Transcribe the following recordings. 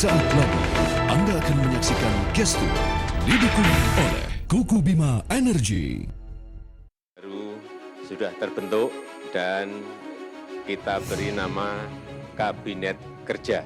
Sesaat lagi Anda akan menyaksikan Gestur didukung oleh Kuku Bima Energy. Baru sudah terbentuk dan kita beri nama Kabinet Kerja.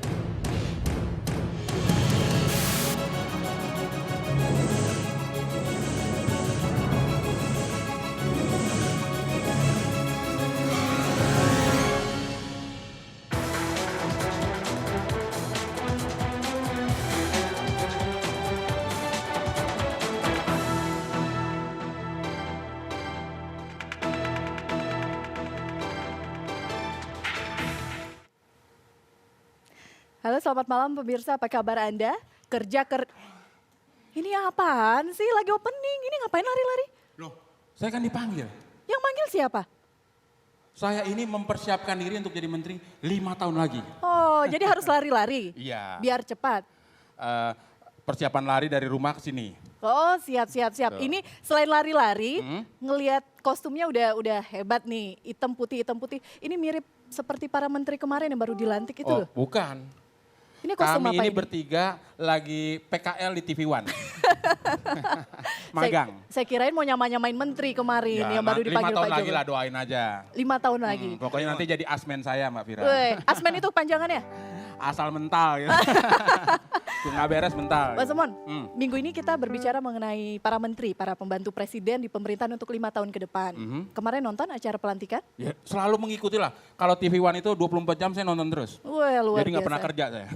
Halo, selamat malam pemirsa, apa kabar Anda? Ini apaan sih? Lagi opening, ini ngapain lari-lari? Loh, saya kan dipanggil. Yang manggil siapa? Saya ini mempersiapkan diri untuk jadi menteri 5 tahun lagi. Oh, jadi harus lari-lari? Iya. Biar cepat? Persiapan lari dari rumah ke sini. Oh, siap. Ini selain lari-lari, ngelihat kostumnya udah hebat nih, hitam putih. Ini mirip seperti para menteri kemarin yang baru dilantik itu loh. Bukan. Ini kostum Kami apa ini ini? bertiga lagi PKL di TV One. Magang. Saya kirain mau nyamain menteri kemarin yang baru 5 dipanggil tahun Pak lagi Jokowi. lah, doain aja. 5 tahun lagi. Pokoknya nanti jadi asmen saya Mbak Fira. Weh, asmen itu panjangannya? Asal mental gitu. Tuh nggak beres mental. Mas Semon, minggu ini kita berbicara mengenai para menteri, para pembantu presiden di pemerintahan untuk 5 tahun ke depan. Kemarin nonton acara pelantikan? Ya, selalu mengikuti lah. Kalau TV One itu 24 jam saya nonton terus. Wah, luar Jadi nggak biasa. pernah kerja saya.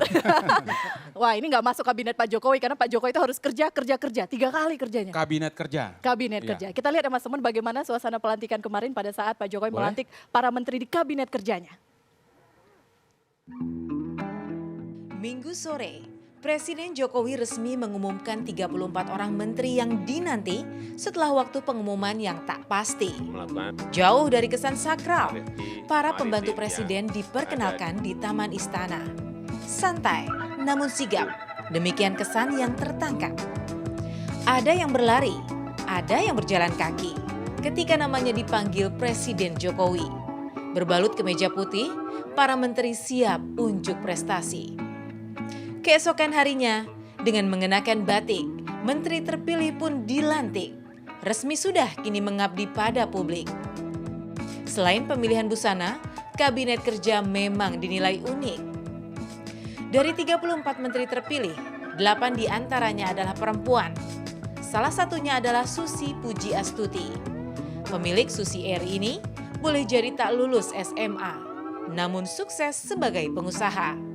Wah, ini nggak masuk kabinet Pak Jokowi karena Pak Jokowi itu harus kerja 3 kali kerjanya. Kabinet kerja. Kabinet Iya. kerja. Kita lihat ya Mas Semon bagaimana suasana pelantikan kemarin pada saat Pak Jokowi Boleh. melantik para menteri di kabinet kerjanya. Minggu sore, Presiden Jokowi resmi mengumumkan 34 orang menteri yang dinanti setelah waktu pengumuman yang tak pasti. Melakukan Jauh dari kesan sakral, aktivitas para maritim pembantu yang presiden diperkenalkan di Taman Istana. Santai, namun sigap. Demikian kesan yang tertangkap. Ada yang berlari, ada yang berjalan kaki ketika namanya dipanggil Presiden Jokowi. Berbalut kemeja putih, para menteri siap unjuk prestasi. Keesokan harinya, dengan mengenakan batik, menteri terpilih pun dilantik. Resmi sudah kini mengabdi pada publik. Selain pemilihan busana, kabinet kerja memang dinilai unik. Dari 34 menteri terpilih, 8 diantaranya adalah perempuan. Salah satunya adalah Susi Pujiastuti. Pemilik Susi Air ini boleh jadi tak lulus SMA, namun sukses sebagai pengusaha.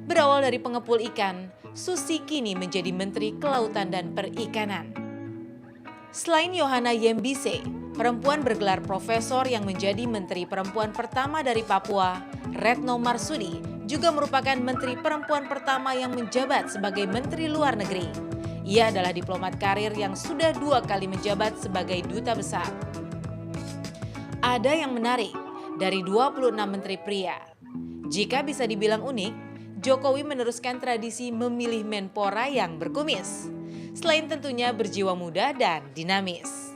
Berawal dari pengepul ikan, Susi kini menjadi Menteri Kelautan dan Perikanan. Selain Yohana Yembise, perempuan bergelar profesor yang menjadi Menteri Perempuan pertama dari Papua, Retno Marsudi, juga merupakan Menteri Perempuan pertama yang menjabat sebagai Menteri Luar Negeri. Ia adalah diplomat karir yang sudah 2 kali menjabat sebagai duta besar. Ada yang menarik dari 26 menteri pria. Jika bisa dibilang unik, Jokowi meneruskan tradisi memilih menpora yang berkumis. Selain tentunya berjiwa muda dan dinamis.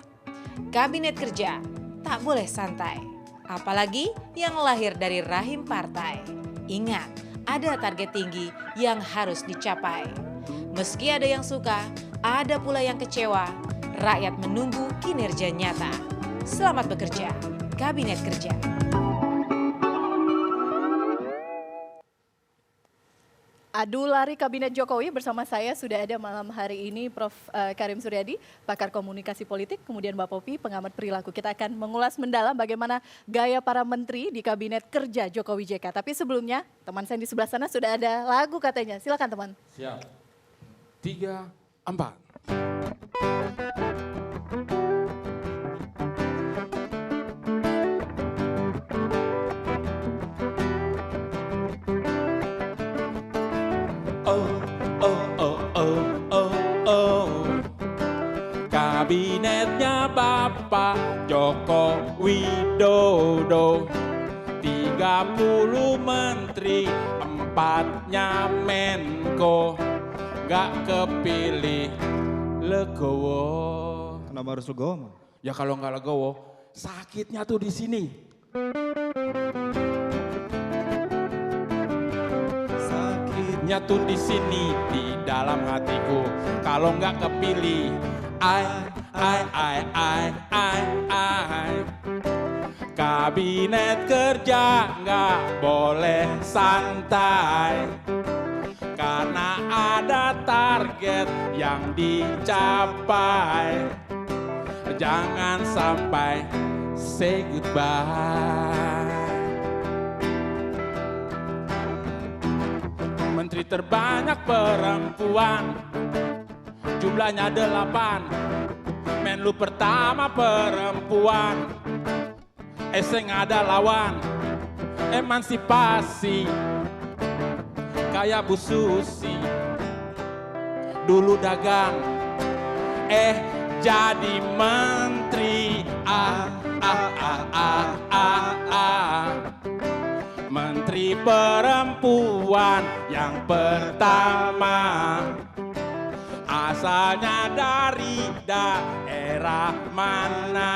Kabinet kerja tak boleh santai. Apalagi yang lahir dari rahim partai. Ingat, ada target tinggi yang harus dicapai. Meski ada yang suka, ada pula yang kecewa. Rakyat menunggu kinerja nyata. Selamat bekerja, Kabinet Kerja. Adu lari Kabinet Jokowi bersama saya sudah ada malam hari ini Prof. Karim Suryadi, pakar komunikasi politik, kemudian Mbak Popi, pengamat perilaku. Kita akan mengulas mendalam bagaimana gaya para menteri di Kabinet Kerja Jokowi JK. Tapi sebelumnya, teman saya di sebelah sana sudah ada lagu katanya. Silakan teman. Siap. 3, 4. Kabinetnya Bapak Joko Widodo, 30 menteri, 4-nya Menko, gak kepilih legowo. Kenapa harus legowo? Ya kalau nggak legowo, sakitnya tuh di sini. Sakitnya nyatu di sini di dalam hatiku. Kalau nggak kepilih, I. Kabinet kerja nggak boleh santai, karena ada target yang dicapai. Jangan sampai say goodbye. Menteri terbanyak perempuan, jumlahnya 8. Menlu pertama perempuan, Eseng ada lawan. Emansipasi kayak Bu Susi, dulu dagang, jadi menteri. Menteri perempuan yang pertama, asalnya dari daerah mana?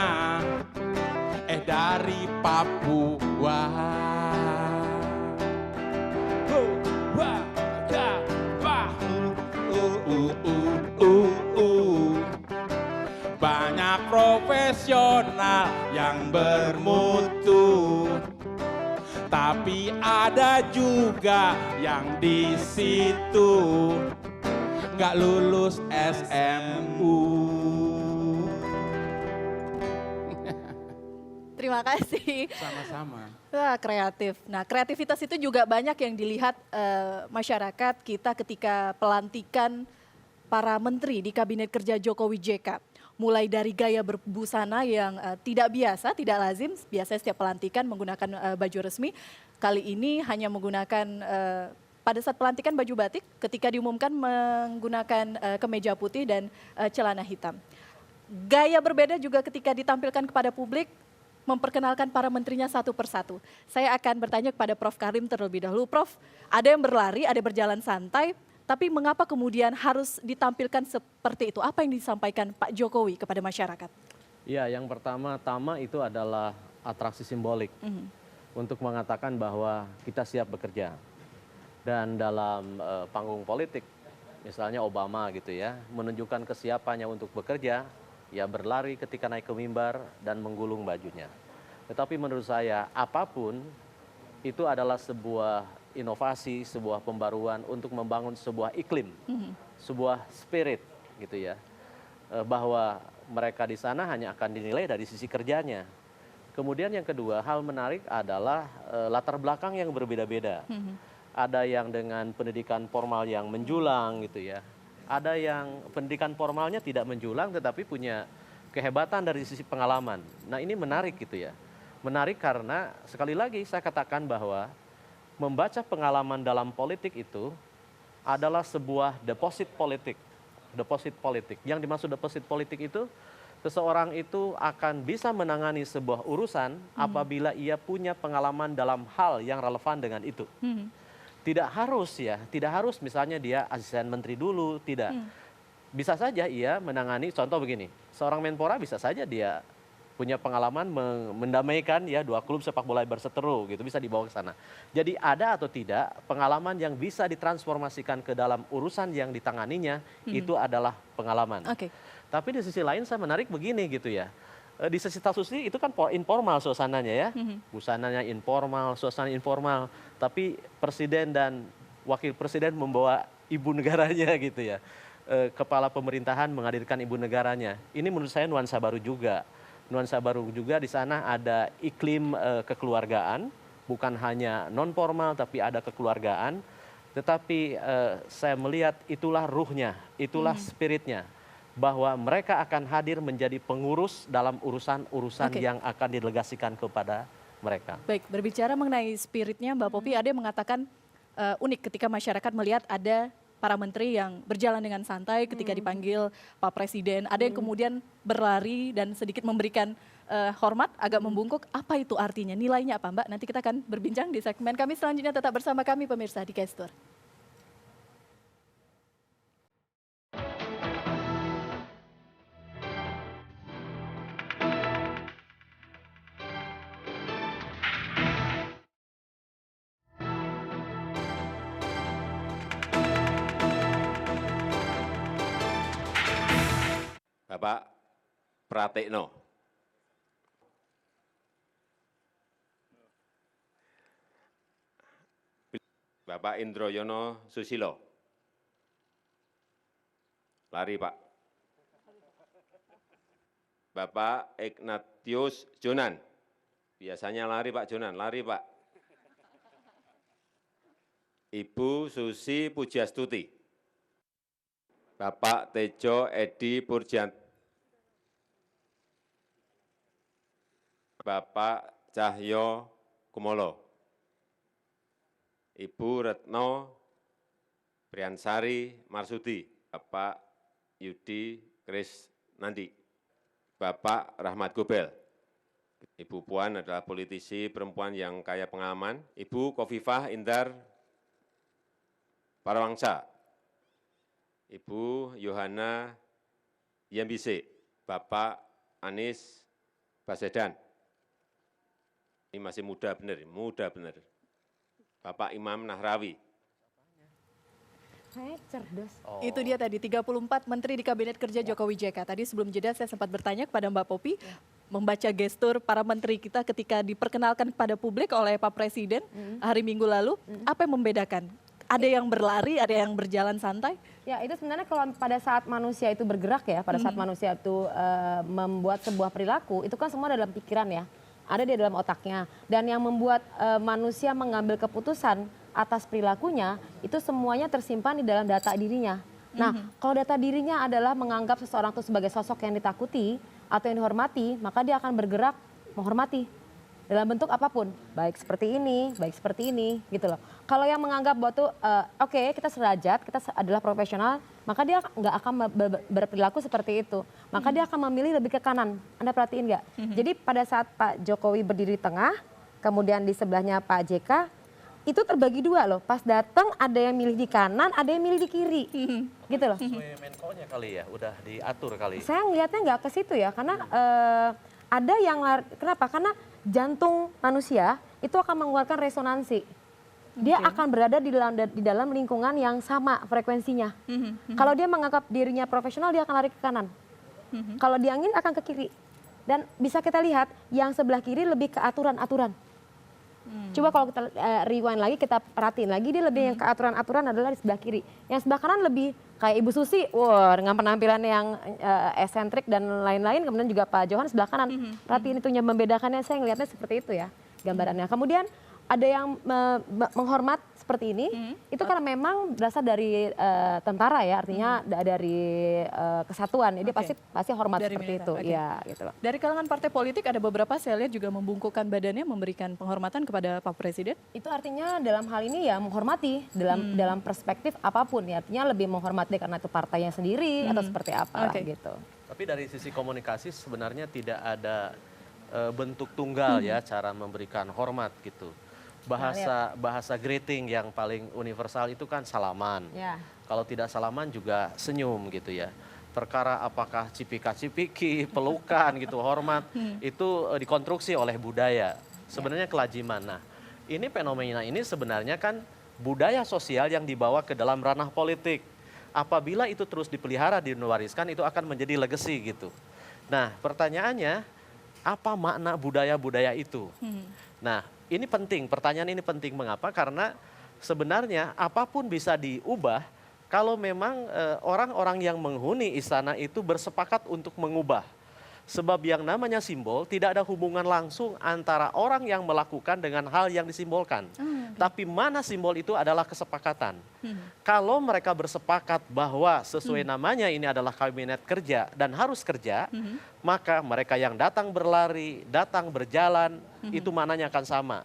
Dari Papua. Banyak profesional yang bermutu, tapi ada juga yang di situ nggak lulus SMU. Terima kasih. Sama-sama. Wah, kreatif. Nah, kreativitas itu juga banyak yang dilihat masyarakat kita ketika pelantikan para menteri di Kabinet Kerja Jokowi JK. Mulai dari gaya berbusana yang tidak biasa, tidak lazim. Biasanya setiap pelantikan menggunakan baju resmi. Kali ini hanya menggunakan pada saat pelantikan baju batik, ketika diumumkan menggunakan kemeja putih dan celana hitam. Gaya berbeda juga ketika ditampilkan kepada publik, memperkenalkan para menterinya satu persatu. Saya akan bertanya kepada Prof. Karim terlebih dahulu. Prof, ada yang berlari, ada berjalan santai, tapi mengapa kemudian harus ditampilkan seperti itu? Apa yang disampaikan Pak Jokowi kepada masyarakat? Ya, yang pertama itu adalah atraksi simbolik untuk mengatakan bahwa kita siap bekerja. Dan dalam panggung politik, misalnya Obama gitu ya, menunjukkan kesiapannya untuk bekerja, ya berlari ketika naik ke mimbar dan menggulung bajunya. Tetapi menurut saya apapun itu adalah sebuah inovasi, sebuah pembaruan untuk membangun sebuah iklim, sebuah spirit gitu ya. Bahwa mereka di sana hanya akan dinilai dari sisi kerjanya. Kemudian yang kedua, hal menarik adalah latar belakang yang berbeda-beda. Ada yang dengan pendidikan formal yang menjulang gitu ya. Ada yang pendidikan formalnya tidak menjulang tetapi punya kehebatan dari sisi pengalaman. Nah, ini menarik gitu ya. Menarik karena sekali lagi saya katakan bahwa membaca pengalaman dalam politik itu adalah sebuah deposit politik. Deposit politik. Yang dimaksud deposit politik itu seseorang itu akan bisa menangani sebuah urusan apabila ia punya pengalaman dalam hal yang relevan dengan itu. Tidak harus ya, tidak harus misalnya dia asisten menteri dulu, tidak. Bisa saja ia menangani, contoh begini, seorang Menpora bisa saja dia punya pengalaman mendamaikan ya 2 klub sepak bola berseteru gitu, bisa dibawa ke sana. Jadi ada atau tidak pengalaman yang bisa ditransformasikan ke dalam urusan yang ditanganinya, itu adalah pengalaman. Tapi di sisi lain saya menarik begini gitu ya. Di sisi Susi itu kan informal suasananya ya, busananya informal, suasana informal, tapi presiden dan wakil presiden membawa ibu negaranya gitu ya, kepala pemerintahan menghadirkan ibu negaranya. Ini menurut saya nuansa baru juga di sana ada iklim kekeluargaan, bukan hanya non formal tapi ada kekeluargaan, tetapi saya melihat itulah ruhnya, itulah spiritnya. Bahwa mereka akan hadir menjadi pengurus dalam urusan-urusan yang akan didelegasikan kepada mereka. Baik, berbicara mengenai spiritnya Mbak Popi, ada yang mengatakan unik ketika masyarakat melihat ada para menteri yang berjalan dengan santai ketika dipanggil Pak Presiden. Ada yang kemudian berlari dan sedikit memberikan hormat, agak membungkuk. Apa itu artinya? Nilainya apa Mbak? Nanti kita akan berbincang di segmen kami selanjutnya. Tetap bersama kami pemirsa di Gestur. Bapak Pratekno. Bapak Indroyono Susilo. Lari, Pak. Bapak Ignatius Jonan. Biasanya lari, Pak Jonan. Lari, Pak. Ibu Susi Pujastuti. Bapak Tejo Edi Purjant. Bapak Cahyo Kumolo. Ibu Retno Priansari Marsudi. Bapak Yudi Krisnandi. Bapak Rahmat Gobel. Ibu Puan adalah politisi perempuan yang kaya pengalaman. Ibu Kofifah Indar Parawangsa. Ibu Yohana Yembise. Bapak Anies Baswedan. Ini masih muda benar, muda benar. Bapak Imam Nahrawi. Saya cerdas. Itu dia tadi 34 menteri di Kabinet Kerja Jokowi JK. Tadi sebelum jeda saya sempat bertanya kepada Mbak Popi, membaca gestur para menteri kita ketika diperkenalkan kepada publik oleh Pak Presiden hari Minggu lalu, apa yang membedakan? Ada yang berlari, ada yang berjalan santai? Ya itu sebenarnya kalau pada saat manusia itu bergerak ya, pada saat manusia itu membuat sebuah perilaku, itu kan semua dalam pikiran ya, ada di dalam otaknya. Dan yang membuat manusia mengambil keputusan atas perilakunya, itu semuanya tersimpan di dalam data dirinya. Nah, kalau data dirinya adalah menganggap seseorang itu sebagai sosok yang ditakuti atau yang dihormati, maka dia akan bergerak menghormati dalam bentuk apapun, baik seperti ini, gitu loh. Kalau yang menganggap bahwa tuh, oke, kita sederajat, kita adalah profesional, maka dia nggak akan berperilaku seperti itu. Maka dia akan memilih lebih ke kanan. Anda perhatiin nggak? Jadi pada saat Pak Jokowi berdiri di tengah, kemudian di sebelahnya Pak JK, itu terbagi dua loh. Pas datang ada yang milih di kanan, ada yang milih di kiri, gitu loh. Sesuai Menko-nya kali ya, udah diatur kali. Saya ngelihatnya nggak ke situ ya, karena ada yang kenapa? Karena jantung manusia itu akan mengeluarkan resonansi. Dia akan berada di dalam lingkungan yang sama frekuensinya. Kalau dia menganggap dirinya profesional, dia akan lari ke kanan. Kalau dia angin akan ke kiri. Dan bisa kita lihat yang sebelah kiri lebih ke aturan-aturan. Coba kalau kita rewind lagi, kita perhatiin lagi, dia lebih yang ke aturan-aturan adalah di sebelah kiri. Yang sebelah kanan lebih kayak Ibu Susi, dengan penampilan yang esentrik dan lain-lain. Kemudian juga Pak Johan sebelah kanan. Perhatiin itu yang membedakannya, saya ngelihatnya seperti itu ya gambarannya. Kemudian ada yang menghormat seperti ini, itu karena memang berasal dari tentara ya, artinya dari kesatuan. Jadi pasti hormat Dari seperti militer, itu. oke. Ya, gitu loh. Dari kalangan partai politik ada beberapa saya lihat juga membungkukkan badannya memberikan penghormatan kepada Pak Presiden. Itu artinya dalam hal ini ya menghormati dalam perspektif apapun ya, artinya lebih menghormati karena itu partainya sendiri atau seperti apa gitu. Tapi dari sisi komunikasi sebenarnya tidak ada bentuk tunggal ya cara memberikan hormat gitu. Bahasa greeting yang paling universal itu kan salaman. Ya. Kalau tidak salaman juga senyum gitu ya. Perkara apakah cipika-cipiki, pelukan gitu, hormat, itu dikonstruksi oleh budaya. Sebenarnya kelaziman. Nah, ini fenomena ini sebenarnya kan budaya sosial yang dibawa ke dalam ranah politik. Apabila itu terus dipelihara, diwariskan, itu akan menjadi legacy gitu. Nah, pertanyaannya, apa makna budaya-budaya itu? Nah, ini penting, pertanyaan ini penting. Mengapa? Karena sebenarnya apapun bisa diubah kalau memang orang-orang yang menghuni istana itu bersepakat untuk mengubah. Sebab yang namanya simbol tidak ada hubungan langsung antara orang yang melakukan dengan hal yang disimbolkan. Tapi mana simbol itu adalah kesepakatan. Kalau mereka bersepakat bahwa sesuai namanya ini adalah kabinet kerja dan harus kerja, maka mereka yang datang berlari, datang berjalan, itu mananya akan sama.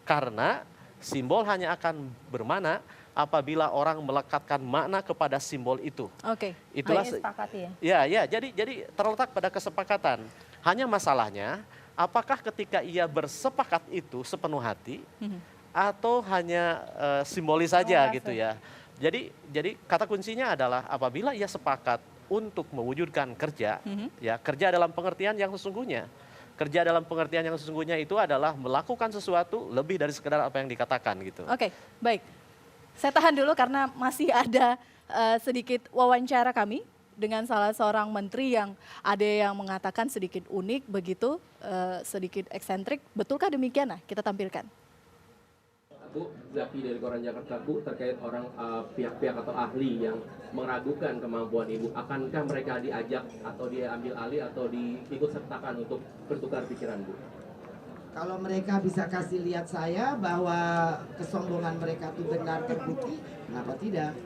Karena simbol hanya akan bermana apabila orang melekatkan makna kepada simbol itu. Oke. Itulah Sepakati ya. jadi terletak pada kesepakatan. Hanya masalahnya apakah ketika ia bersepakat itu sepenuh hati atau hanya simbolis saja gitu ya. Jadi kata kuncinya adalah apabila ia sepakat untuk mewujudkan kerja, ya kerja dalam pengertian yang sesungguhnya. Kerja dalam pengertian yang sesungguhnya itu adalah melakukan sesuatu lebih dari sekedar apa yang dikatakan gitu. Oke, baik. Saya tahan dulu karena masih ada sedikit wawancara kami dengan salah seorang menteri yang ada yang mengatakan sedikit unik begitu, sedikit eksentrik. Betulkah demikian? Nah, kita tampilkan. Bu, Zaki dari Koran Jakarta, Bu, terkait orang pihak-pihak atau ahli yang meragukan kemampuan Ibu, akankah mereka diajak atau diambil alih atau diikut sertakan untuk bertukar pikiran, Bu? Kalau mereka bisa kasih lihat saya bahwa kesombongan mereka itu benar terbukti, kenapa tidak?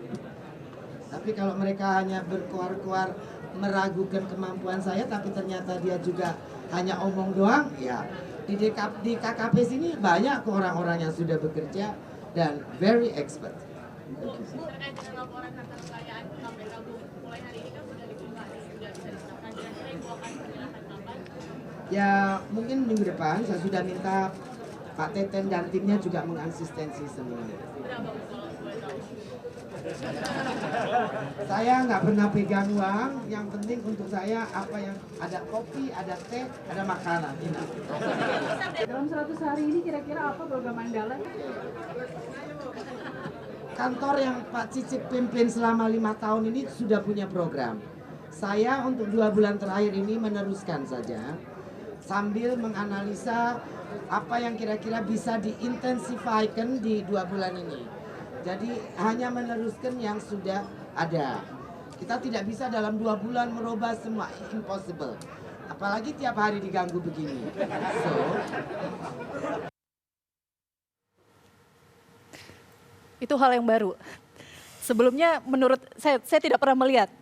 Tapi kalau mereka hanya berkuar-kuar meragukan kemampuan saya, tapi ternyata dia juga hanya omong doang, ya di KKP sini banyak orang-orang yang sudah bekerja dan very expert. Terkait dengan laporan harta kekayaan KPK, Bu, mulai hari ini kan sudah dibuka, sudah bisa disahkan. Kira-kira Ibu akan menyerahkan kapan? Ya mungkin minggu depan saya sudah minta Pak Teten dan timnya juga mengasistensi semua. Berapa, Bu, kalau boleh tahu? Saya nggak pernah pegang uang, yang penting untuk saya apa yang ada kopi, ada teh, ada makanan. Ini. Dalam 100 hari ini kira-kira apa program andalan? Kantor yang Pak Cicip pimpin selama 5 tahun ini sudah punya program. Saya untuk 2 bulan terakhir ini meneruskan saja sambil menganalisa apa yang kira-kira bisa diintensifikan di 2 bulan ini. Jadi hanya meneruskan yang sudah ada. Kita tidak bisa dalam 2 bulan merubah semua, impossible. Apalagi tiap hari diganggu begini. So, Itu hal yang baru. Sebelumnya menurut saya tidak pernah melihat,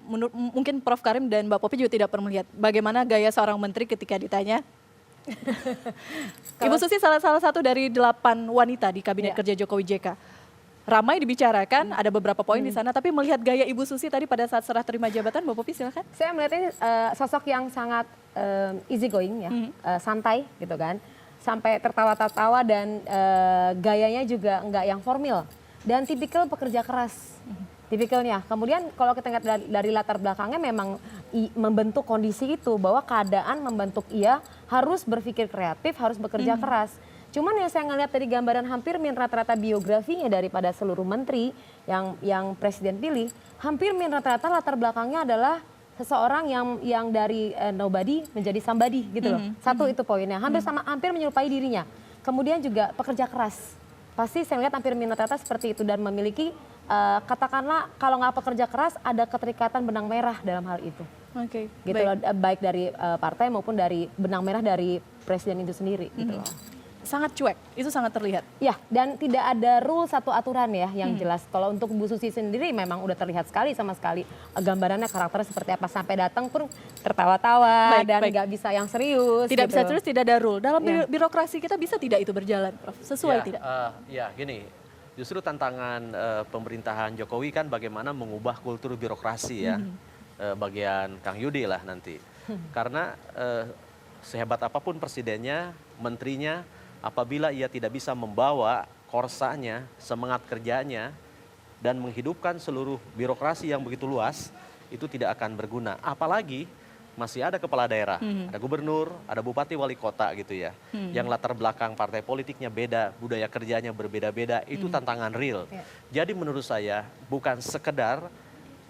mungkin Prof. Karim dan Mbak Popi juga tidak pernah melihat bagaimana gaya seorang menteri ketika ditanya. Ibu Susi salah satu dari 8 wanita di Kabinet Kerja Jokowi JK. Ramai dibicarakan, ada beberapa poin di sana, tapi melihat gaya Ibu Susi tadi pada saat serah terima jabatan, Mbak Popi silakan. Saya melihat ini sosok yang sangat easy going ya, santai gitu kan. Sampai tertawa-tawa dan gayanya juga enggak yang formal. Dan tipikal pekerja keras, tipikalnya. Kemudian kalau kita lihat dari latar belakangnya memang membentuk kondisi itu, bahwa keadaan membentuk ia harus berpikir kreatif, harus bekerja keras. Cuman yang saya ngeliat dari gambaran hampir rata-rata biografinya daripada seluruh menteri yang presiden pilih, hampir rata-rata latar belakangnya adalah seseorang yang dari nobody menjadi somebody gitu loh. Satu itu poinnya, hampir menyerupai dirinya. Kemudian juga pekerja keras. Pasti saya lihat hampir rata-rata seperti itu dan memiliki katakanlah kalau nggak pekerja keras ada keterikatan benang merah dalam hal itu. Oke. Gitu loh, baik dari partai maupun dari benang merah dari presiden itu sendiri gitu loh. Sangat cuek, itu sangat terlihat. Ya, dan tidak ada rule satu aturan ya yang jelas. Kalau untuk Bu Susi sendiri memang udah terlihat sekali sama sekali gambarannya karakternya seperti apa. Sampai datang pun tertawa-tawa dan nggak bisa yang serius. Tidak gitu. bisa terus, tidak ada rule. Dalam birokrasi kita bisa tidak itu berjalan, Prof? Sesuai tidak? Ya gini, justru tantangan pemerintahan Jokowi kan bagaimana mengubah kultur birokrasi ya. Bagian Kang Yudi lah nanti. Karena sehebat apapun presidennya, menterinya, apabila ia tidak bisa membawa korsanya, semangat kerjanya, dan menghidupkan seluruh birokrasi yang begitu luas, itu tidak akan berguna. Apalagi masih ada kepala daerah, ada gubernur, ada bupati, wali kota gitu ya. Yang latar belakang partai politiknya beda, budaya kerjanya berbeda-beda, itu tantangan real. Jadi menurut saya bukan sekedar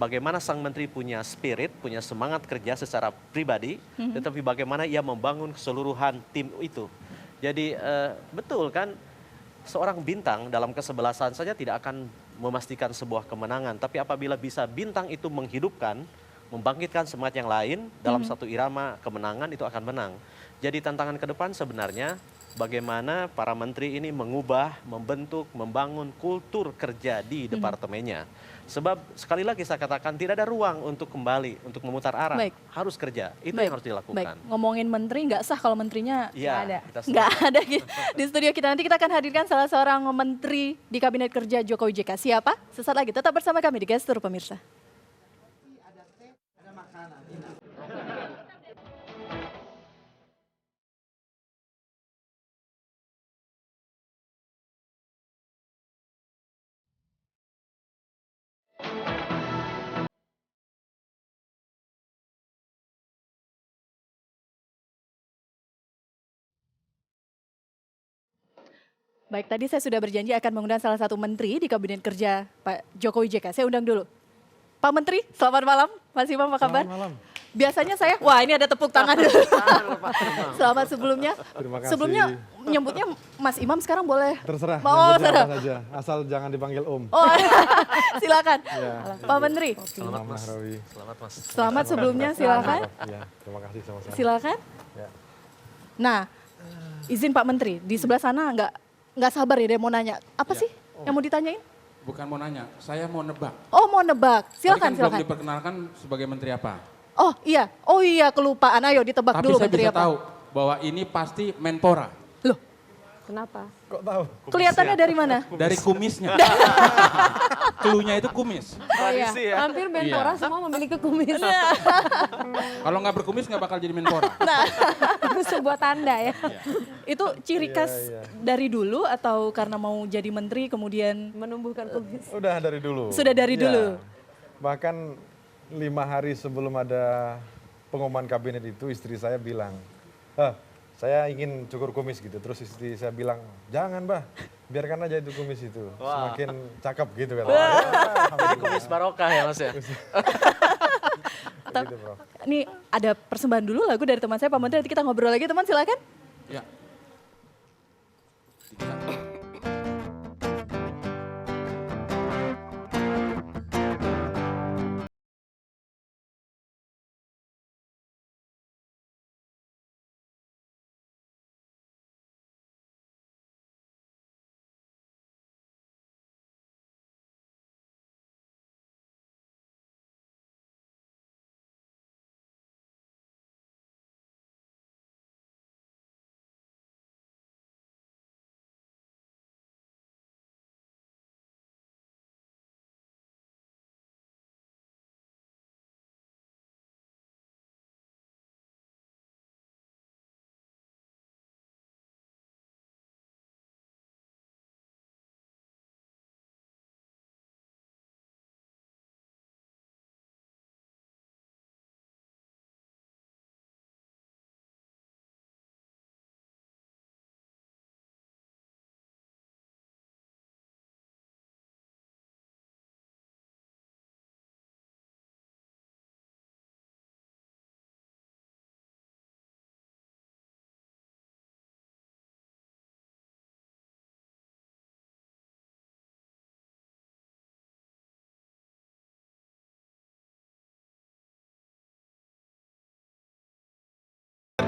bagaimana sang menteri punya spirit, punya semangat kerja secara pribadi, tetapi bagaimana ia membangun keseluruhan tim itu. Jadi betul kan, seorang bintang dalam kesebelasan saja tidak akan memastikan sebuah kemenangan. Tapi apabila bisa bintang itu menghidupkan, membangkitkan semangat yang lain dalam satu irama kemenangan, itu akan menang. Jadi tantangan ke depan sebenarnya bagaimana para menteri ini mengubah, membentuk, membangun kultur kerja di departemennya. Sebab sekali lagi saya katakan tidak ada ruang untuk kembali, untuk memutar arah. Harus kerja, itu yang harus dilakukan. Ngomongin menteri nggak sah kalau menterinya ya, nggak ada. Di studio kita nanti kita akan hadirkan salah seorang menteri di Kabinet Kerja Jokowi JK. Siapa? Sesaat lagi tetap bersama kami di Gestur pemirsa. ada teh, ada makanan. Ini. Baik, tadi saya sudah berjanji akan mengundang salah satu menteri di Kabinet Kerja Pak Jokowi JK. Saya undang dulu. Pak Menteri, selamat malam. Mas Imam, apa kabar? Selamat malam. Biasanya saya, wah ini ada tepuk tangan dulu. Selamat sebelumnya. Terima kasih. Sebelumnya nyebutnya Mas Imam, sekarang boleh? Terserah, Oh, nyebutnya terserah. apa saja, asal jangan dipanggil Om. Oh, silakan. Ya. Pak Menteri, Selamat Mas. selamat sebelumnya, silakan. Ya, terima kasih sama-sama. Silakan. Ya. Nah, izin Pak Menteri, di sebelah sana nggak sabar ya dia mau nanya. Apa sih yang mau ditanyain? Bukan mau nanya, saya mau nebak. Oh, mau nebak. Tadi Silakan, kan belum silakan. diperkenalkan sebagai menteri apa. Oh iya, kelupaan. Ayo ditebak Tapi dulu saya menteri bisa apa. tahu bahwa ini pasti Menpora. Loh, Kenapa? Kok tahu? kelihatannya dari mana? Dari kumisnya. Cluenya itu kumis. Oh iya, hampir Menpora Iya. semua memiliki kumis. Kalau nggak berkumis nggak bakal jadi Menpora. Itu sebuah tanda ya. Itu ciri khas dari dulu atau karena mau jadi menteri kemudian Menumbuhkan kumis. Udah dari dulu. Sudah dari Ya. dulu? Bahkan 5 hari sebelum ada pengumuman kabinet itu istri saya bilang, saya ingin cukur kumis gitu. Terus istri saya bilang, jangan Bah, biarkan aja itu kumis itu. Semakin cakep gitu kan. Jadi kumis barokah ya Mas ya. Atau, ini ada persembahan dulu lagu dari teman saya Pak Menteri, nanti kita ngobrol lagi teman, silakan. Ya.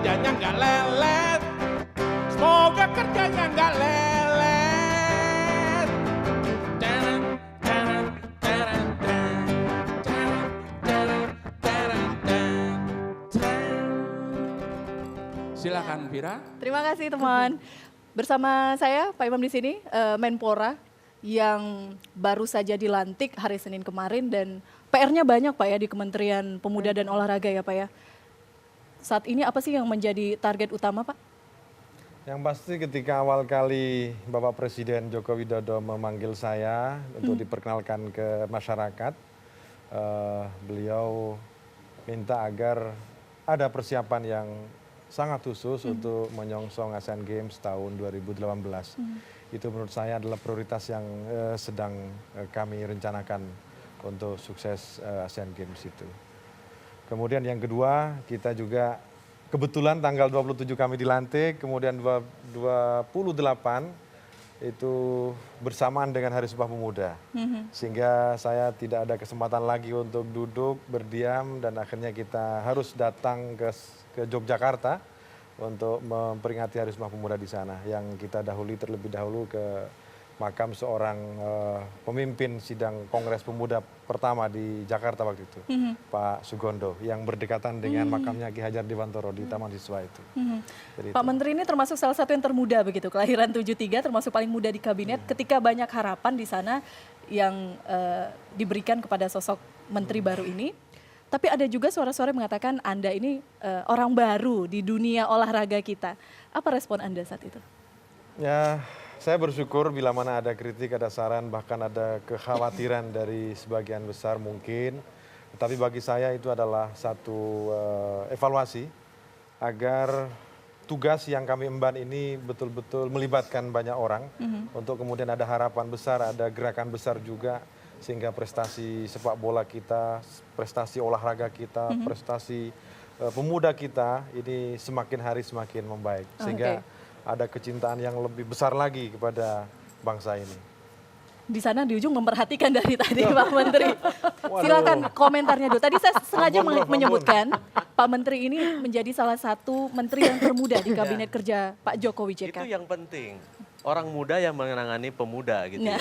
Kerjanya nggak lelet, semoga kerjanya nggak lelet. Teren, teren, teren, teren, teren, teren, teren, teren. Silakan Vira. Terima kasih teman. Bersama saya Pak Imam di sini, Menpora yang baru saja dilantik hari Senin kemarin dan PR-nya banyak Pak ya di Kementerian Pemuda dan Olahraga ya Pak ya. Saat ini apa sih yang menjadi target utama Pak? Yang pasti ketika awal kali Bapak Presiden Joko Widodo memanggil saya untuk diperkenalkan ke masyarakat, beliau minta agar ada persiapan yang sangat khusus untuk menyongsong Asian Games tahun 2018. Itu menurut saya adalah prioritas yang sedang kami rencanakan untuk sukses Asian Games itu. Kemudian yang kedua, kita juga kebetulan tanggal 27 kami dilantik, kemudian 28 itu bersamaan dengan Hari Sumpah Pemuda. Sehingga saya tidak ada kesempatan lagi untuk duduk, berdiam, dan akhirnya kita harus datang ke Yogyakarta untuk memperingati Hari Sumpah Pemuda di sana. Yang kita dahului terlebih dahulu ke makam seorang pemimpin sidang Kongres Pemuda pertama di Jakarta waktu itu, Pak Sugondo, yang berdekatan dengan makamnya Ki Hajar Dewantoro di Taman Siswa itu. Jadi Pak itu. Menteri ini termasuk salah satu yang termuda begitu, kelahiran 73, termasuk paling muda di kabinet, ketika banyak harapan di sana yang diberikan kepada sosok menteri baru ini. Tapi ada juga suara-suara yang mengatakan Anda ini orang baru di dunia olahraga kita. Apa respon Anda saat itu? Ya, saya bersyukur bila mana ada kritik, ada saran, bahkan ada kekhawatiran dari sebagian besar mungkin. Tapi bagi saya itu adalah satu evaluasi agar tugas yang kami emban ini betul-betul melibatkan banyak orang untuk kemudian ada harapan besar, ada gerakan besar juga sehingga prestasi sepak bola kita, prestasi olahraga kita, prestasi pemuda kita ini semakin hari semakin membaik, sehingga ada kecintaan yang lebih besar lagi kepada bangsa ini. Di sana di ujung memperhatikan dari tadi Pak Menteri. Silakan komentarnya dulu. Tadi saya sengaja menyebutkan Pak Menteri ini menjadi salah satu menteri yang termuda di kabinet kerja Pak Jokowi JK. Itu yang penting. Orang muda yang menangani pemuda gitu ya.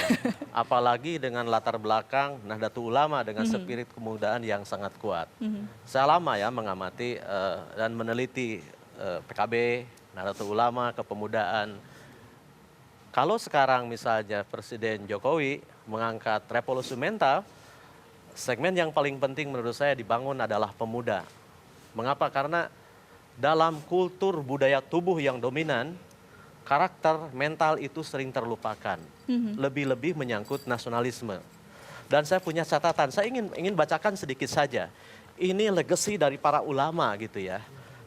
Apalagi dengan latar belakang Nahdlatul Ulama dengan spirit kemudaan yang sangat kuat. Saya lama ya mengamati dan meneliti PKB, Nahdlatul Ulama, kepemudaan. Kalau sekarang misalnya Presiden Jokowi mengangkat revolusi mental, segmen yang paling penting menurut saya dibangun adalah pemuda. Mengapa? Karena dalam kultur budaya tubuh yang dominan, karakter mental itu sering terlupakan. Lebih-lebih menyangkut nasionalisme. Dan saya punya catatan, saya ingin bacakan sedikit saja. Ini legacy dari para ulama gitu ya.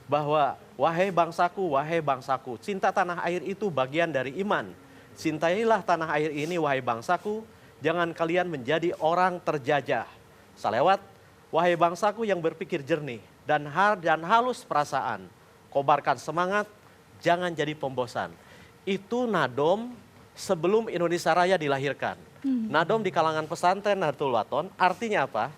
Bahwa wahai bangsaku, cinta tanah air itu bagian dari iman. Cintailah tanah air ini wahai bangsaku, jangan kalian menjadi orang terjajah. Salewat, wahai bangsaku yang berpikir jernih dan halus perasaan. Kobarkan semangat, jangan jadi pembosan. Itu nadom sebelum Indonesia Raya dilahirkan. Nadom di kalangan pesantren Nahdlatul Wathon artinya apa?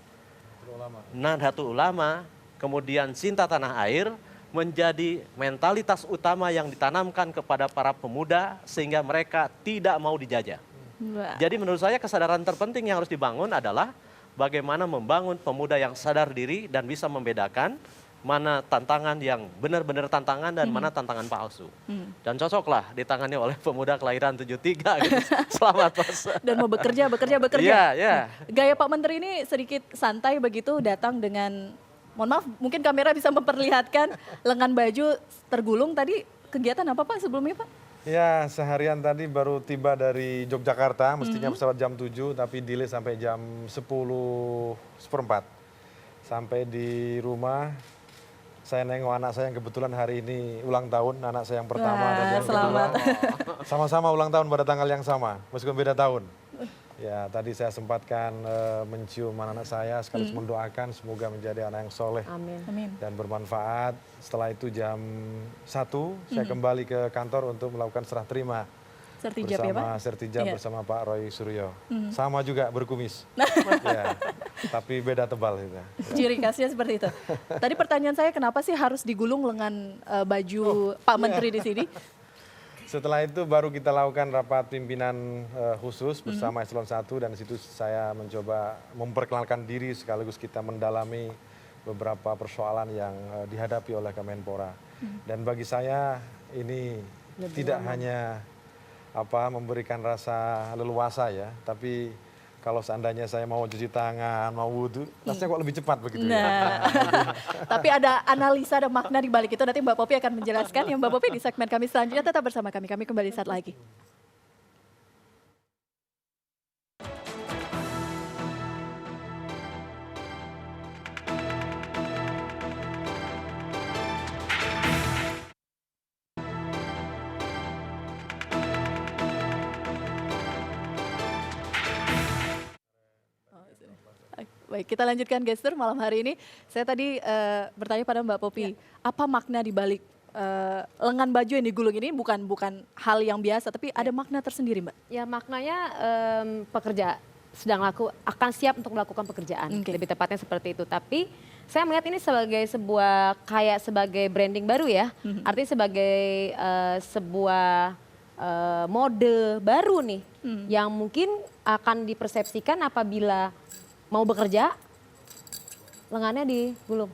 Nahdlatul Ulama, kemudian cinta tanah air menjadi mentalitas utama yang ditanamkan kepada para pemuda sehingga mereka tidak mau dijajah. Jadi menurut saya kesadaran terpenting yang harus dibangun adalah bagaimana membangun pemuda yang sadar diri dan bisa membedakan mana tantangan yang benar-benar tantangan dan mana tantangan palsu. Dan cocoklah ditangani oleh pemuda kelahiran 73 gitu. Selamat Mas. Dan mau bekerja. Iya. Gaya Pak Menteri ini sedikit santai begitu, datang dengan, mohon maaf mungkin kamera bisa memperlihatkan lengan baju tergulung. Tadi kegiatan apa Pak sebelumnya Pak? Ya, seharian tadi baru tiba dari Yogyakarta, mestinya pesawat jam 7 tapi delay sampai jam 10:04. Sampai di rumah, saya nengok anak saya yang kebetulan hari ini ulang tahun, anak saya yang pertama dan yang kedua. Sama-sama ulang tahun pada tanggal yang sama, meskipun beda tahun. Ya, tadi saya sempatkan mencium anak saya, sekaligus mendoakan semoga menjadi anak yang soleh dan bermanfaat. Setelah itu jam 1, saya kembali ke kantor untuk melakukan serah terima. Sertijab bersama ya Pak? Sertijab bersama Pak Roy Suryo. Sama juga berkumis. Ya, tapi beda tebal itu. Ciri khasnya seperti itu. Tadi pertanyaan saya kenapa sih harus digulung lengan baju Pak Menteri di sini? Setelah itu baru kita lakukan rapat pimpinan khusus bersama Eselon 1 dan di situ saya mencoba memperkenalkan diri sekaligus kita mendalami beberapa persoalan yang dihadapi oleh Kemenpora. Dan bagi saya ini tidak hanya memberikan rasa leluasa ya, tapi kalau seandainya saya mau cuci tangan, mau wudhu, rasanya kok lebih cepat begitu ya. Tapi ada analisa dan makna di balik itu, nanti Mbak Popi akan menjelaskan. Yang Mbak Popi di segmen kami selanjutnya, tetap bersama kami kembali saat lagi. Baik, kita lanjutkan gestur malam hari ini. Saya tadi bertanya pada Mbak Popi, apa makna di balik lengan baju yang digulung ini? Bukan hal yang biasa, tapi ada makna tersendiri, Mbak. Ya, maknanya pekerja akan siap untuk melakukan pekerjaan. Lebih tepatnya seperti itu. Tapi saya melihat ini sebagai branding baru ya. Artinya sebagai sebuah mode baru nih yang mungkin akan dipersepsikan apabila mau bekerja, lengannya digulung.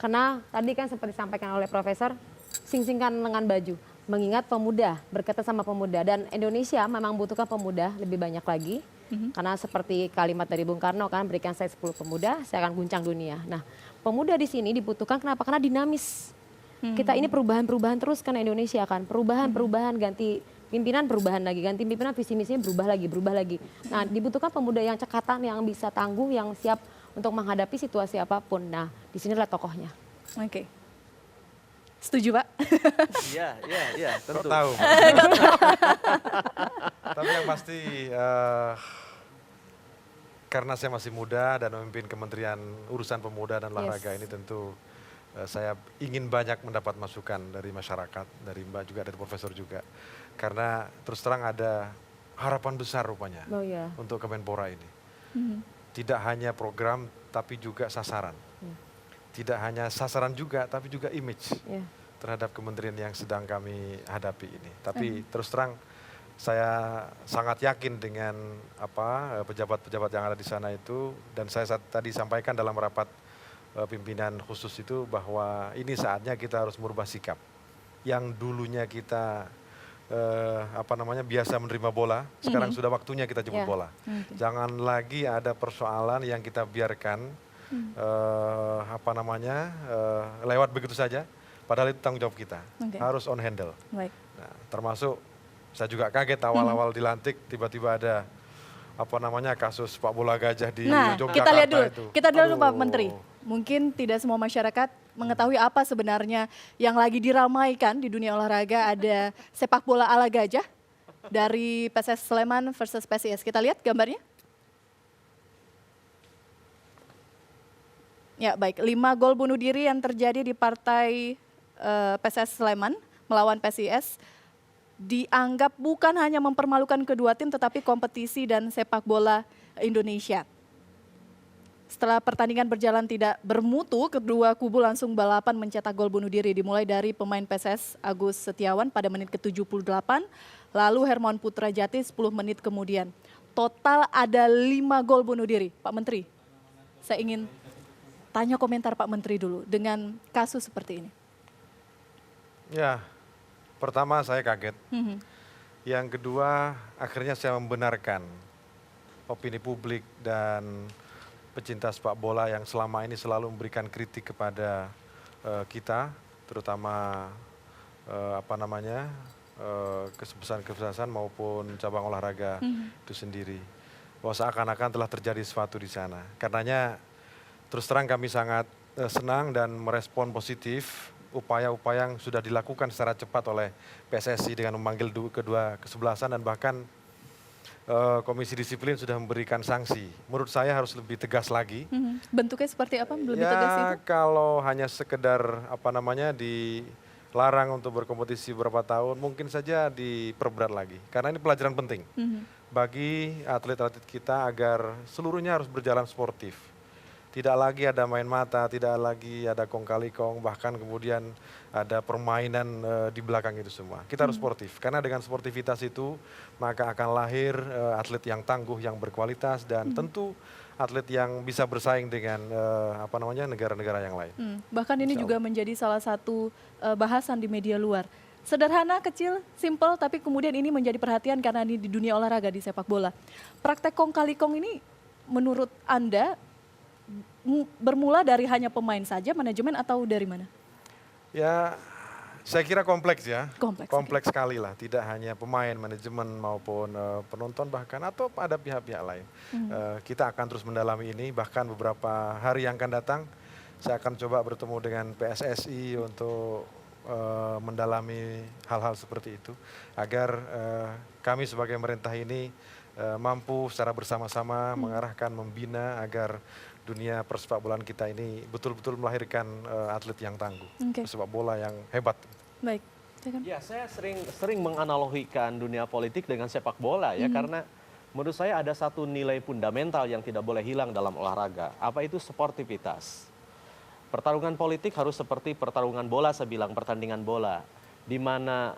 Karena tadi kan seperti disampaikan oleh Profesor, sing-singkan lengan baju. Mengingat pemuda, berkata sama pemuda. Dan Indonesia memang butuhkan pemuda lebih banyak lagi. Karena seperti kalimat dari Bung Karno kan, berikan saya 10 pemuda, saya akan guncang dunia. Nah, pemuda di sini dibutuhkan kenapa? Karena dinamis. Kita ini perubahan-perubahan terus kan Indonesia kan. Perubahan-perubahan, ganti pimpinan perubahan lagi, ganti pimpinan visi misinya berubah lagi. Nah, dibutuhkan pemuda yang cekatan, yang bisa tangguh, yang siap untuk menghadapi situasi apapun. Nah, di sinilah tokohnya. Oke. Setuju, Pak? Iya, tentu. Kok tahu? Tapi yang pasti karena saya masih muda dan memimpin Kementerian Urusan Pemuda dan Olahraga ini tentu saya ingin banyak mendapat masukan dari masyarakat, dari Mbak juga, dari Profesor juga. Karena terus terang ada harapan besar rupanya untuk Kemenpora ini. Tidak hanya program tapi juga sasaran. Tidak hanya sasaran juga tapi juga image terhadap kementerian yang sedang kami hadapi ini. Tapi terus terang saya sangat yakin dengan pejabat-pejabat yang ada di sana itu, dan saya tadi sampaikan dalam rapat pimpinan khusus itu bahwa ini saatnya kita harus merubah sikap. Yang dulunya kita biasa menerima bola, sekarang sudah waktunya kita jemput bola. Jangan lagi ada persoalan yang kita biarkan lewat begitu saja, padahal itu tanggung jawab kita. Harus on handle. Nah, termasuk saya juga kaget awal-awal dilantik tiba-tiba ada kasus sepak bola gajah di Yogyakarta. Kita lihat dulu. itu. Kita dulu Pak Menteri. Mungkin tidak semua masyarakat mengetahui apa sebenarnya yang lagi diramaikan di dunia olahraga. Ada sepak bola ala gajah dari PSS Sleman versus PSIS. Kita lihat gambarnya. Ya baik, 5 gol bunuh diri yang terjadi di partai PSS Sleman melawan PSIS dianggap bukan hanya mempermalukan kedua tim tetapi kompetisi dan sepak bola Indonesia. Setelah pertandingan berjalan tidak bermutu, kedua kubu langsung balapan mencetak gol bunuh diri dimulai dari pemain PSS Agus Setiawan pada menit ke-78, lalu Hermawan Putrajati 10 menit kemudian. Total ada 5 gol bunuh diri. Pak Menteri, saya ingin tanya komentar Pak Menteri dulu dengan kasus seperti ini. Ya, pertama saya kaget. Yang kedua, akhirnya saya membenarkan opini publik dan pecinta sepak bola yang selama ini selalu memberikan kritik kepada kita, terutama kesebelasan maupun cabang olahraga itu sendiri. Bahwa seakan-akan telah terjadi sesuatu di sana. Karenanya terus terang kami sangat senang dan merespon positif upaya-upaya yang sudah dilakukan secara cepat oleh PSSI dengan memanggil kedua kesebelasan, dan bahkan Komisi Disiplin sudah memberikan sanksi. Menurut saya harus lebih tegas lagi. Bentuknya seperti apa? Lebih tegas itu? Kalau hanya sekedar dilarang untuk berkompetisi beberapa tahun, mungkin saja diperberat lagi. Karena ini pelajaran penting bagi atlet-atlet kita agar seluruhnya harus berjalan sportif. Tidak lagi ada main mata, tidak lagi ada kong kali kong, bahkan kemudian ada permainan di belakang itu semua. Kita harus sportif, karena dengan sportivitas itu maka akan lahir atlet yang tangguh, yang berkualitas, dan tentu atlet yang bisa bersaing dengan negara-negara yang lain. Bahkan ini juga menjadi salah satu bahasan di media luar. Sederhana, kecil, simple, tapi kemudian ini menjadi perhatian karena ini di dunia olahraga, di sepak bola. Praktek kong kali kong ini menurut Anda bermula dari hanya pemain saja, manajemen, atau dari mana? Ya, saya kira kompleks ya. Kompleks sekali lah. Tidak hanya pemain, manajemen maupun penonton bahkan, atau ada pihak-pihak lain. Kita akan terus mendalami ini, bahkan beberapa hari yang akan datang saya akan coba bertemu dengan PSSI untuk mendalami hal-hal seperti itu. Agar kami sebagai pemerintah ini mampu secara bersama-sama mengarahkan, membina agar dunia persepak bolaan kita ini betul-betul melahirkan atlet yang tangguh, sepak bola yang hebat. Baik. Ya, saya sering menganalogikan dunia politik dengan sepak bola ya, karena menurut saya ada satu nilai fundamental yang tidak boleh hilang dalam olahraga. Apa itu? Sportivitas. Pertarungan politik harus seperti pertarungan bola, saya bilang pertandingan bola, di mana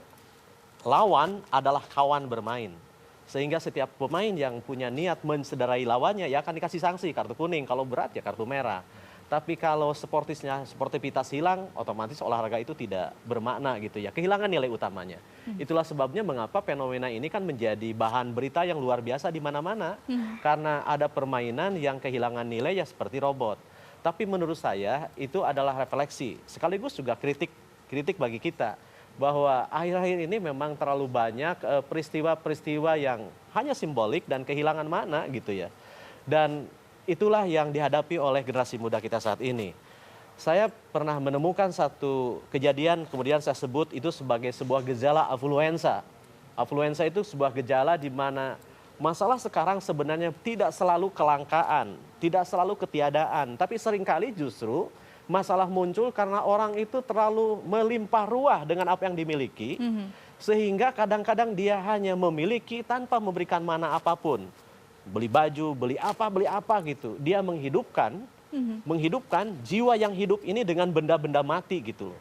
lawan adalah kawan bermain. Sehingga setiap pemain yang punya niat mencederai lawannya ya akan dikasih sanksi, kartu kuning, kalau berat ya kartu merah. Tapi kalau sportivitas hilang, otomatis olahraga itu tidak bermakna gitu ya, kehilangan nilai utamanya. Itulah sebabnya mengapa fenomena ini kan menjadi bahan berita yang luar biasa di mana-mana, karena ada permainan yang kehilangan nilai ya seperti robot. Tapi menurut saya itu adalah refleksi, sekaligus juga kritik bagi kita. Bahwa akhir-akhir ini memang terlalu banyak peristiwa-peristiwa yang hanya simbolik dan kehilangan makna gitu ya. Dan itulah yang dihadapi oleh generasi muda kita saat ini. Saya pernah menemukan satu kejadian, kemudian saya sebut itu sebagai sebuah gejala afluensa. Afluensa itu sebuah gejala di mana masalah sekarang sebenarnya tidak selalu kelangkaan, tidak selalu ketiadaan, tapi seringkali justru masalah muncul karena orang itu terlalu melimpah ruah dengan apa yang dimiliki, sehingga kadang-kadang dia hanya memiliki tanpa memberikan mana apapun. Beli baju, beli apa gitu. Dia menghidupkan jiwa yang hidup ini dengan benda-benda mati gitu.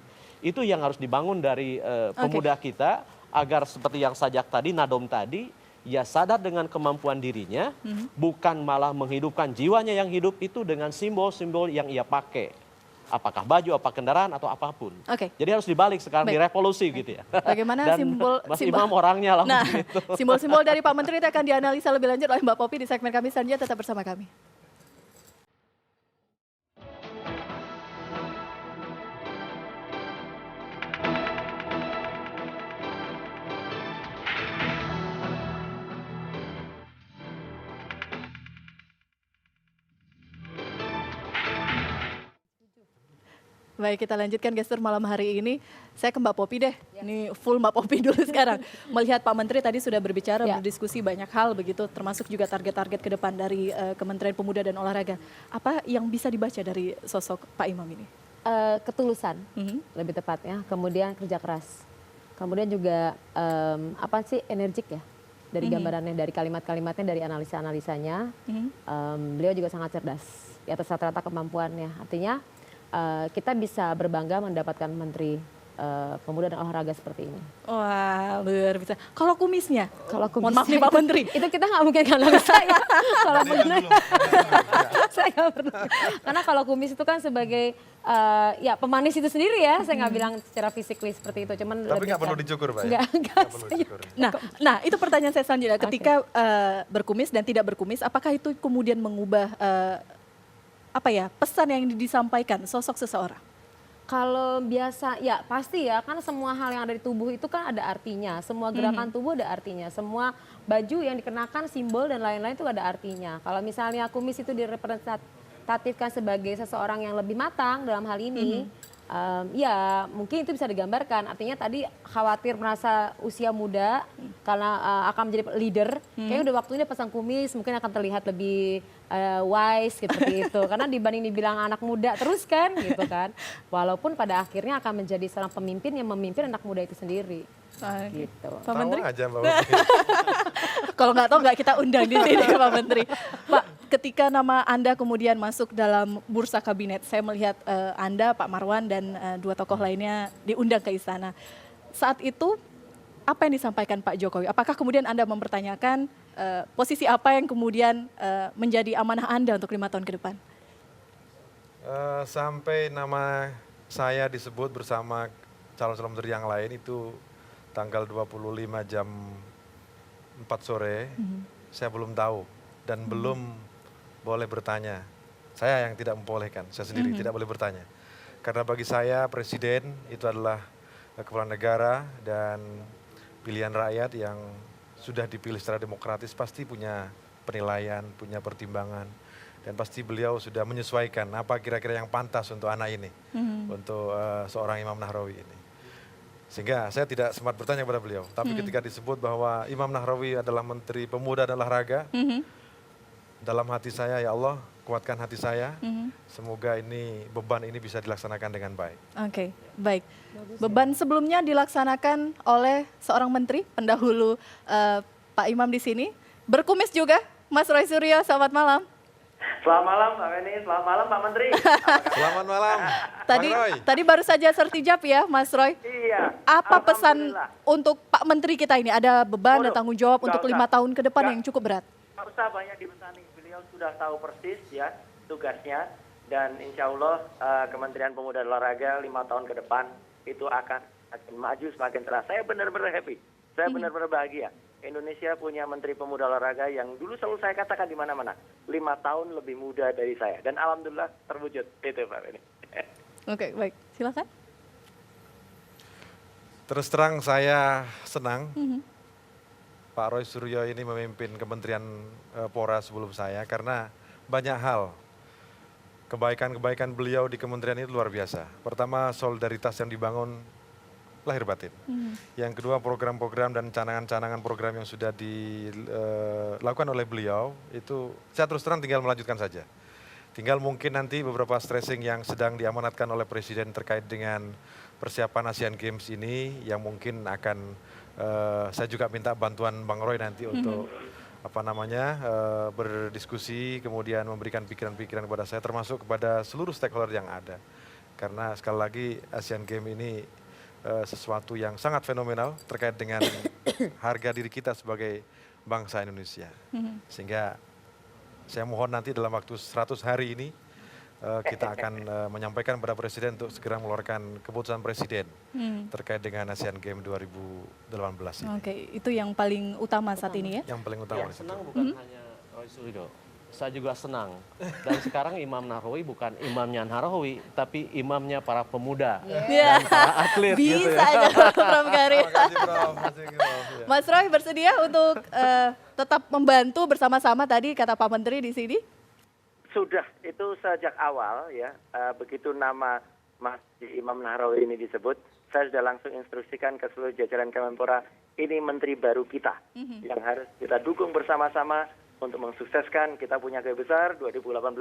Itu yang harus dibangun dari pemuda kita, agar seperti yang Sajak tadi, Nadom tadi, ya sadar dengan kemampuan dirinya, bukan malah menghidupkan jiwanya yang hidup itu dengan simbol-simbol yang ia pakai. Apakah baju, apa kendaraan, atau apapun. Jadi harus dibalik sekarang, direvolusi gitu ya. Bagaimana Dan Mas Imam orangnya lah. Nah, simbol-simbol dari Pak Menteri itu akan dianalisa lebih lanjut oleh Mbak Popi di segmen kami selanjutnya. Tetap bersama kami. Baik, kita lanjutkan gestur malam hari ini. Saya ke Mbak Popi deh. Ini full Mbak Popi dulu sekarang. Melihat Pak Menteri tadi sudah berbicara, berdiskusi banyak hal begitu, termasuk juga target-target ke depan dari Kementerian Pemuda dan Olahraga. Apa yang bisa dibaca dari sosok Pak Imam ini? Ketulusan, lebih tepatnya. Kemudian kerja keras. Kemudian juga energik ya. Dari gambarannya, dari kalimat-kalimatnya, dari analisa-analisanya. Beliau juga sangat cerdas. Di atas rata-rata kemampuannya. Artinya kita bisa berbangga mendapatkan Menteri Pemuda dan Olahraga seperti ini. Wah, luar biasa. Kalau kumisnya? Mohon maaf nih itu, Pak Menteri. Itu kita nggak mungkin analisa ya. Kalau saya nggak perlu. Karena kalau kumis itu kan sebagai ya pemanis itu sendiri ya. Saya nggak bilang secara fisikly seperti itu. Cuman tapi nggak perlu dicukur, Pak. Nggak perlu dicukur. Nah, itu pertanyaan saya selanjutnya. Ketika berkumis dan tidak berkumis, apakah itu kemudian mengubah pesan yang disampaikan sosok seseorang? Kalau biasa ya pasti ya, karena semua hal yang ada di tubuh itu kan ada artinya. Semua gerakan tubuh ada artinya. Semua baju yang dikenakan, simbol dan lain-lain itu ada artinya. Kalau misalnya kumis itu direpresentatifkan sebagai seseorang yang lebih matang dalam hal ini, ya mungkin itu bisa digambarkan. Artinya tadi khawatir merasa usia muda karena akan menjadi leader. Kayaknya udah waktunya pasang kumis, mungkin akan terlihat lebih wise seperti itu. Karena dibanding dibilang anak muda terus kan gitu kan. Walaupun pada akhirnya akan menjadi seorang pemimpin yang memimpin anak muda itu sendiri. Gitu. Pak Menteri? Aja, Mbak. Kalau nggak tahu nggak kita undang di sini Pak Menteri. Pak, ketika nama Anda kemudian masuk dalam bursa kabinet, saya melihat Anda, Pak Marwan dan dua tokoh lainnya diundang ke istana. Saat itu apa yang disampaikan Pak Jokowi? Apakah kemudian Anda mempertanyakan posisi apa yang kemudian menjadi amanah Anda untuk 5 tahun ke depan? Sampai nama saya disebut bersama calon-calon menteri yang lain itu tanggal 25 jam 4 sore, saya belum tahu dan belum boleh bertanya. Saya yang tidak membolehkan, saya sendiri tidak boleh bertanya. Karena bagi saya presiden itu adalah kepala negara dan pilihan rakyat yang sudah dipilih secara demokratis pasti punya penilaian, punya pertimbangan. Dan pasti beliau sudah menyesuaikan apa kira-kira yang pantas untuk anak ini, untuk seorang Imam Nahrawi ini. Sehingga saya tidak sempat bertanya kepada beliau. Tapi ketika disebut bahwa Imam Nahrawi adalah Menteri Pemuda dan Olahraga, dalam hati saya, ya Allah, kuatkan hati saya. Semoga ini beban ini bisa dilaksanakan dengan baik. Oke, baik. Beban sebelumnya dilaksanakan oleh seorang menteri pendahulu Pak Imam di sini. Berkumis juga, Mas Roy Suryo. Selamat malam. Selamat malam Mbak Weni, selamat malam Pak Menteri. Selamat malam. Tadi baru saja sertijab ya Mas Roy. Iya. Apa pesan untuk Pak Menteri kita ini? Ada beban dan tanggung jawab untuk 5 tahun ke depan yang cukup berat. Nggak usah banyak dibesani, beliau sudah tahu persis ya tugasnya. Dan insya Allah Kementerian Pemuda dan Olahraga 5 tahun ke depan itu akan semakin maju, semakin cerah. Saya benar-benar happy, saya benar-benar bahagia. Indonesia punya Menteri Pemuda Olahraga yang dulu selalu saya katakan di mana-mana 5 tahun lebih muda dari saya dan alhamdulillah terwujud itu Pak ini. Oke, baik, silakan. Terus terang saya senang Pak Roy Suryo ini memimpin Kementerian Pora sebelum saya karena banyak hal kebaikan-kebaikan beliau di kementerian itu luar biasa. Pertama solidaritas yang dibangun lahir batin. Yang kedua, program-program dan canangan-canangan program yang sudah dilakukan oleh beliau itu saya terus terang tinggal melanjutkan saja. Tinggal mungkin nanti beberapa stressing yang sedang diamanatkan oleh Presiden terkait dengan persiapan Asian Games ini yang mungkin akan saya juga minta bantuan Bang Roy nanti untuk berdiskusi, kemudian memberikan pikiran-pikiran kepada saya termasuk kepada seluruh stakeholder yang ada. Karena sekali lagi Asian Games ini sesuatu yang sangat fenomenal terkait dengan harga diri kita sebagai bangsa Indonesia. Sehingga saya mohon nanti dalam waktu 100 hari ini kita akan menyampaikan kepada Presiden untuk segera mengeluarkan keputusan Presiden terkait dengan Asian Games 2018 ini. Oke, itu yang paling utama saat ini ya? Yang paling utama. Yang senang bukan hanya Roy Suryo. Saya juga senang. Dan sekarang Imam Nahrawi bukan imamnya Nahrawi, tapi imamnya para pemuda dan para atlet. Bisa gitu ya. aja Prof. Karim. Makasih, Prof. Mas Roy bersedia untuk tetap membantu bersama-sama tadi kata Pak Menteri di sini? Sudah, itu sejak awal ya, begitu nama Masjid Imam Nahrawi ini disebut, saya sudah langsung instruksikan ke seluruh jajaran Kemenpora, ini menteri baru kita yang harus kita dukung bersama-sama untuk mensukseskan. Kita punya gaya besar 2018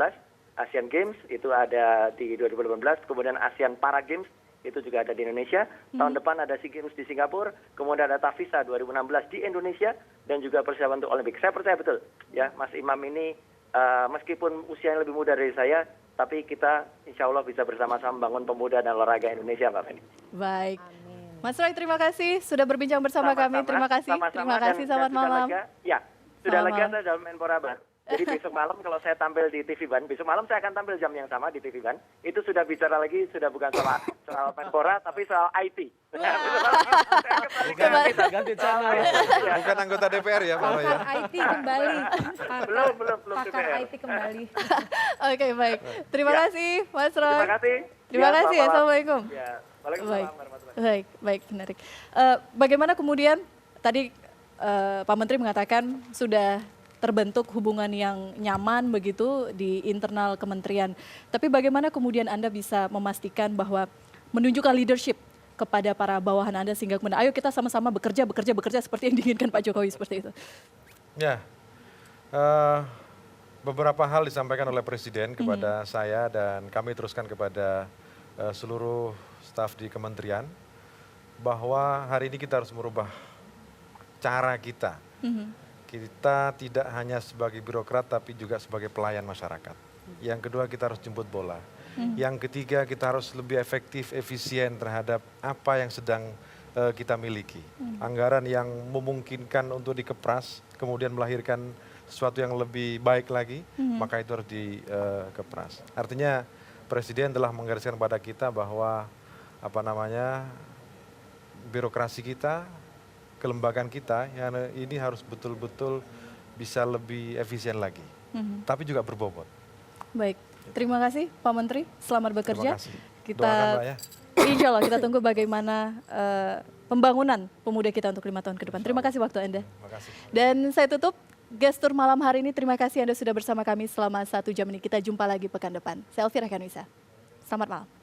Asian Games itu ada di 2018, kemudian Asian Para Games itu juga ada di Indonesia. Tahun depan ada SEA Games di Singapura, kemudian ada Tavisa 2016 di Indonesia dan juga persiapan untuk Olimpik. Saya percaya betul ya Mas Imam ini meskipun usianya lebih muda dari saya, tapi kita insya Allah bisa bersama-sama membangun pemuda dan olahraga Indonesia, Mbak Feni. Baik. Mas Roy, terima kasih sudah berbincang bersama kami. Terima kasih. Terima kasih. Selamat malam. Ya, sudah lega saya dalam Menpora Ban. Jadi besok malam kalau saya tampil di TV Ban, besok malam saya akan tampil jam yang sama di TV Ban. Itu sudah bicara lagi, sudah bukan soal Menpora, tapi soal IT. Ganti channel. Bukan anggota DPR ya Pak Roy ya? Pakar IT kembali. Belum Pakar DPR. IT kembali. Oke, baik. Terima kasih Mas Roy. Terima kasih. Terima kasih. selamat malam. Assalamualaikum. Ya, waalaikumsalam warahmatullahi. Baik, menarik. Bagaimana kemudian tadi Pak Menteri mengatakan sudah terbentuk hubungan yang nyaman begitu di internal kementerian. Tapi bagaimana kemudian Anda bisa memastikan bahwa menunjukkan leadership kepada para bawahan Anda sehingga kemudian ayo kita sama-sama bekerja seperti yang diinginkan Pak Jokowi seperti itu? Ya, beberapa hal disampaikan oleh Presiden kepada saya dan kami teruskan kepada seluruh staf di kementerian bahwa hari ini kita harus merubah cara kita. Kita tidak hanya sebagai birokrat tapi juga sebagai pelayan masyarakat. Yang kedua kita harus jemput bola. Yang ketiga kita harus lebih efektif, efisien terhadap apa yang sedang kita miliki. Anggaran yang memungkinkan untuk dikepras, kemudian melahirkan sesuatu yang lebih baik lagi, maka itu harus dikepras. Artinya Presiden telah menggariskan pada kita bahwa birokrasi kita, kelembagaan kita yang ini harus betul-betul bisa lebih efisien lagi, tapi juga berbobot. Baik, terima kasih Pak Menteri, selamat bekerja. Terima kasih. Kita, doakan Mbak ya. Insya Allah kita tunggu bagaimana pembangunan pemuda kita untuk 5 tahun ke depan. Terima kasih waktu Anda. Terima kasih. Dan saya tutup gestur malam hari ini. Terima kasih Anda sudah bersama kami selama 1 jam ini. Kita jumpa lagi pekan depan. Saya Elvira Kanwisa. Selamat malam.